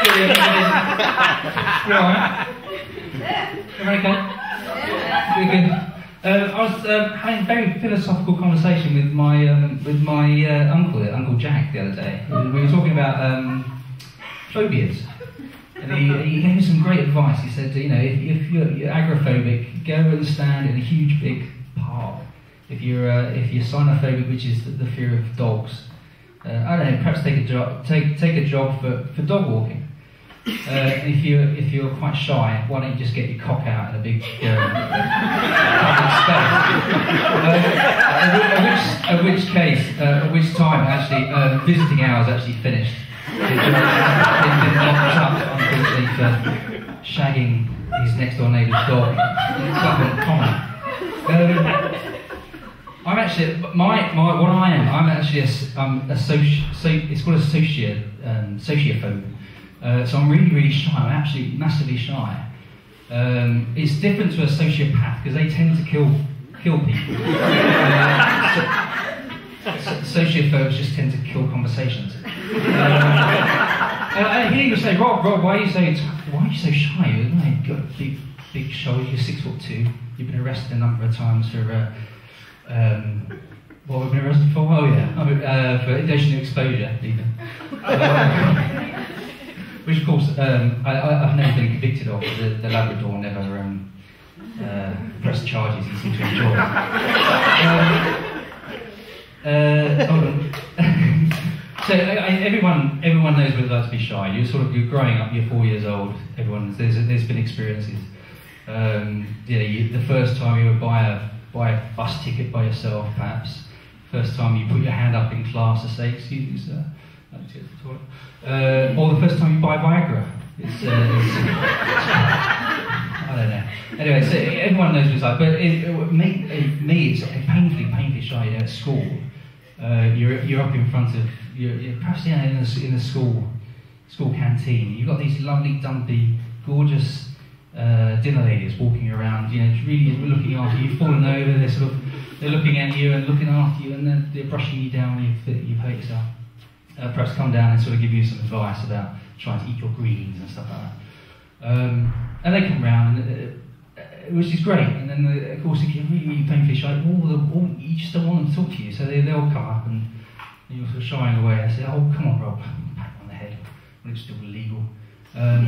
You alright? Everyone okay? We're good. I was having a very philosophical conversation with my uncle Jack, the other day. We were talking about phobias, and he gave me some great advice. He said, you know, if you're agoraphobic, go and stand in a huge big park. If you're cyanophobic, which is the fear of dogs, I don't know, perhaps take a job for dog walking. If you're quite shy, why don't you just get your cock out in a big public space? At which time actually visiting hours actually finished. He'd been locked up, unfortunately, for shagging his next door neighbour's dog. It's up in common. I'm actually I'm actually it's called a sociophobe. So I'm really shy. I'm actually massively shy. It's different to a sociopath because they tend to kill people. Sociophobes just tend to kill conversations. I hear you say, Rob, why are you so shy? You've got a big shoulder. You're 6'2". You've been arrested a number of times for what have we been arrested for? Oh yeah, for indecent exposure even. Which of course I've never been convicted of. The Labrador never pressed charges. He seemed to enjoy it. Hold on. So everyone knows what it's like to be shy. You're growing up. You're 4 years old. There's been experiences. The first time you would buy a bus ticket by yourself, perhaps. First time you put your hand up in class to say, "Excuse me, sir." Or the first time you buy Viagra. I don't know. Anyway, so everyone knows what it's like. But me, it's painfully shy. At school, you're up in front of you're perhaps in the school canteen. You've got these lovely, dumpy, gorgeous dinner ladies walking around. You know, really looking after you. You've fallen over. They're looking at you and looking after you, and they're brushing you down when you've hurt yourself. Perhaps come down and sort of give you some advice about trying to eat your greens and stuff like that. And they come round, which is great. And then, of course, if you're really painfully shy, you just don't want them to talk to you. So they'll come up and you're sort of shying away. I say, "Oh, come on, Rob," pat on the head when it's still illegal. And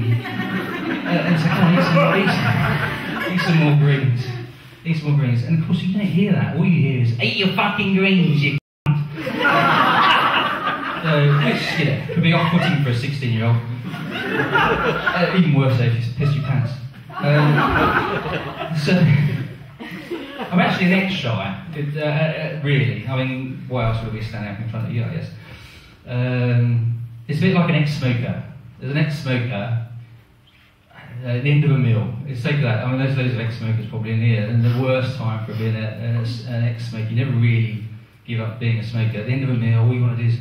say, "Come on, eat some more greens. Eat some more greens." And of course, you don't hear that. All you hear is, "Eat your fucking greens, you cunt." Which, could be off-putting for a 16-year-old. Even worse if you piss your pants. So, I'm actually an ex-shy, really. I mean, why else would we stand up in front of you, I guess? It's a bit like an ex-smoker. There's an ex-smoker at the end of a meal. It's like that. I mean, there's loads of ex-smokers probably in here, and the worst time for being an ex-smoker, you never really give up being a smoker. At the end of a meal, all you want to do is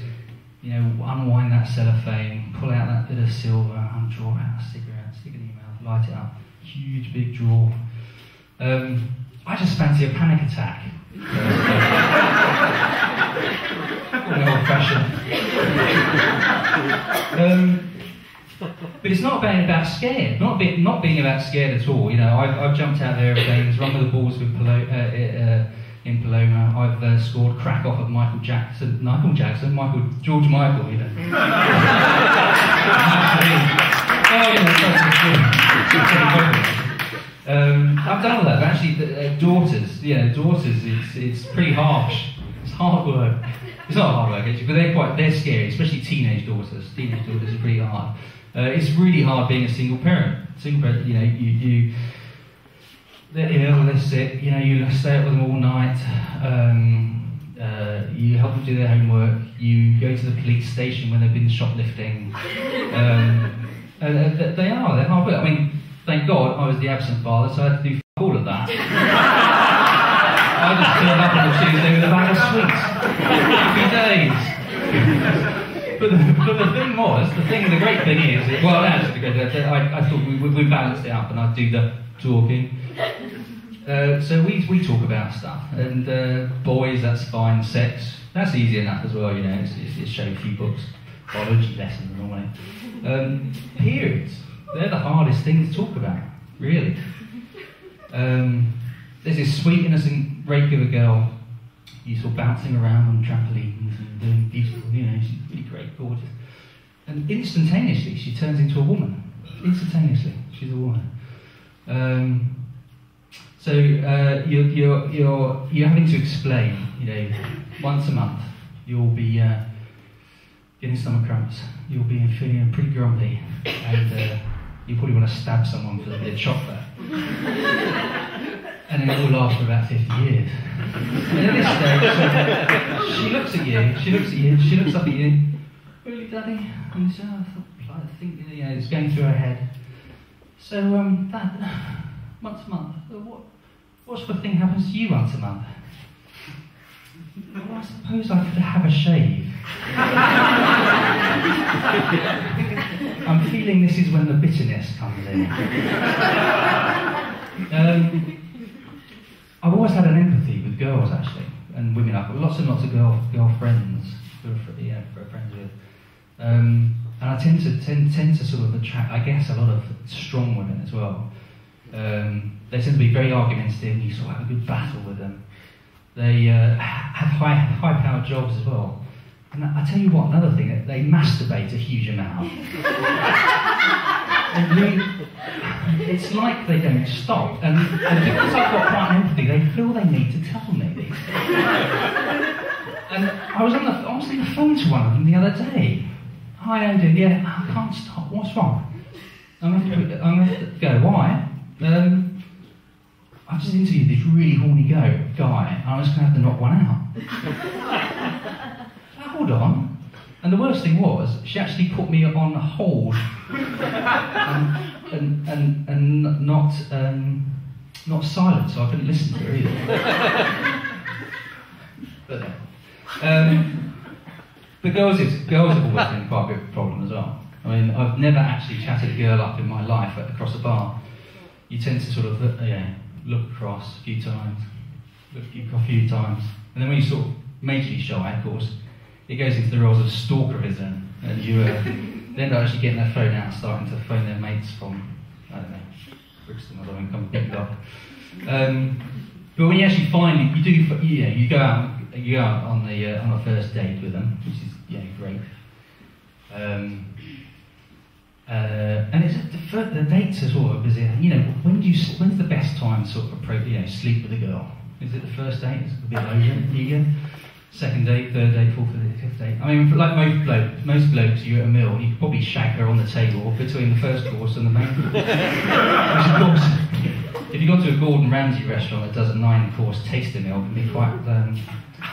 unwind that cellophane, pull out that bit of silver, and draw out a cigarette, stick it in your mouth, light it up. Huge, big draw. I just fancy a panic attack. Old-fashioned. But it's not about scared. Not being about scared at all. I've jumped out of aeroplanes, run with the balls with in Paloma. I've scored crack off of George Michael, I've done all that, but actually daughters, it's pretty harsh. It's hard work. It's not hard work actually, but they're scary, especially teenage daughters. Teenage daughters are pretty hard. It's really hard being a single parent. They're ill, they're sick, you stay up with them all night, you help them do their homework, you go to the police station when they've been shoplifting. They're hard work. I mean, thank God I was the absent father, so I had to do all of that. I just turned up on a Tuesday with a bag of sweets. 3 days. But the great thing is, I thought we balanced it up and I'd do the talking. So we talk about stuff, and boys, that's fine. Sex, that's easy enough as well, just show a few books. biology lessons and all that. Periods, they're the hardest thing to talk about, really. There's this sweet, innocent, regular girl you saw bouncing around on trampolines and doing beautiful, she's really great, gorgeous. And instantaneously, she turns into a woman. Instantaneously, she's a woman. So you're having to explain, once a month, you'll be getting stomach cramps, you'll be feeling pretty grumpy, and you probably want to stab someone for a bit of chocolate. And then it will last for about 50 years. And at this stage, she looks up at you, really, Daddy? And you say, I think it's going through her head. So, Dad, once a month, what sort of thing happens to you once a month? Well, I suppose I could have a shave. I'm feeling this is when the bitterness comes in. I've always had an empathy with girls, actually, and women. I've got lots and lots of girlfriends who are friends with. And I tend to sort of attract, I guess, a lot of strong women as well. They tend to be very argumentative, and you sort of have a good battle with them. They have high-powered jobs as well. And I tell you what, another thing, they masturbate a huge amount. It's like they don't stop. And because I've got quite an empathy, they feel they need to tell me. And I was on the phone to one of them the other day. Hi, Andy. Yeah, I can't stop. What's wrong? I'm going to go. Why? I just interviewed this really horny guy, and I was going to have to knock one out. Hold on. And the worst thing was, she actually put me on hold, and not silent, so I couldn't listen to her either. But girls have always been quite a big problem as well. I mean, I've never actually chatted a girl up in my life across a bar. You tend to sort of look across a few times, and then when you're sort of majorly shy, of course, it goes into the roles of stalkerism, and you end up actually getting their phone out and starting to phone their mates from, I don't know, Brixton or something, come pick it up. But when you actually find it, you go out on a first date with them, which is great. And it's the dates are sort of busy. When's the best time to sort of sleep with a girl? Is it the first date? Is it a bit eager? Second date, third date, fourth date, fifth date. I mean, like most blokes, you're at a meal, you could probably shag her on the table between the first course and the main course. Which of course, if you go to a Gordon Ramsay restaurant that does a 9-course taster meal, it can be quite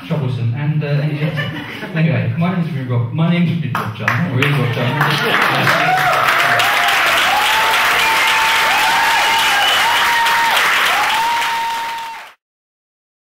troublesome and energetic. Anyway, my name's been Rob Chandler, or is Rob Chandler.